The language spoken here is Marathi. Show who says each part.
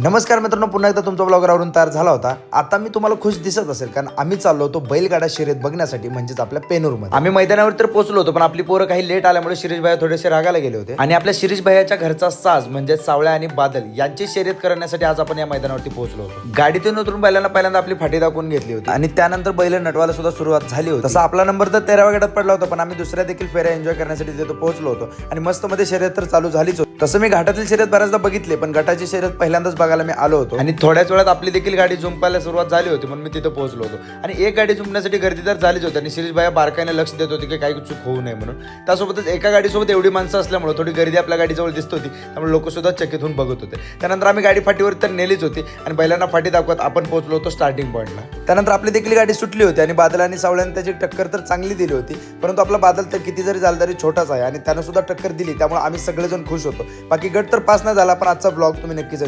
Speaker 1: नमस्कार मित्रांनो, पुन्हा एकदा तुमचा ब्लॉगर आवरून तयार झाला होता. आता मी तुम्हाला खुश दिसत असेल कारण आम्ही चाललो होतो बैलगाडा शर्यत बघण्यासाठी, म्हणजेच आपल्या पेनूरमध्ये. आम्ही मैदानावर तर पोहोचलो होतो, पण आपली पोरं काही लेट आल्यामुळे शिरीष भाई थोडेसे रागाला गेले होते. आणि आपल्या शिरीष भाईच्या घरचा साज म्हणजे सावळ्या आणि बादल यांची शर्यत करण्यासाठी आज आपण या मैदानावरती पोहोचलो होतो. गाडीतून उतरून बैलांना पहिल्यांदा आपली फाटी दाखवून घेतली होती आणि त्यानंतर बैल नटवायला सुद्धा सुरुवात झाली होती. तसा आपला नंबर तर 13व्या गटात पडला होता, पण आम्ही दुसऱ्या देखील फेऱ्या एन्जॉय करण्यासाठी तिथे पोहोचलो होतो आणि मस्त मध्ये शर्यत तर चालू झालीच होती. तसं मी घाटातील शर्यत बऱ्याचदा बघितले, पण गटाची शर्यत पहिल्यांदाच बघायला मी आलो होतो आणि थोड्याच वेळात आपली देखील गाडी जुंपायला सुरुवात झाली होती, म्हणून मी तिथे पोहोचलो होतो. आणि एक गाडी जुंपण्यासाठी गर्दी तर झालीच होती आणि शिरीष भाई बारकाईने लक्ष देत होते की काही चूक होऊ नये म्हणून. त्यासोबतच एका गाडीसोबत एवढी माणसं असल्यामुळे थोडी गर्दी आपल्या गाडीजवळ दिसत होती, त्यामुळे लोक सुद्धा चकित होऊन बघत होते. त्यानंतर आम्ही गाडी फाटीवर तर नेलीच होती आणि बैलांना फाटी दाखवत आपण पोहोचलो होतो स्टार्टिंग पॉईंटला. त्यानंतर आपली देखील गाडी सुटली होती आणि बादल आणि सावळ्याने त्याची टक्कर तर चांगली दिली होती, परंतु आपला बादल तर किती जरी झाला तरी छोटाच आहे आणि त्यानं सुद्धा टक्कर दिली, त्यामुळे आम्ही सगळेजण खुश होतो. बाकी गट तर पास नाही झाला, पण आजचा ब्लॉग तुम्ही नक्कीच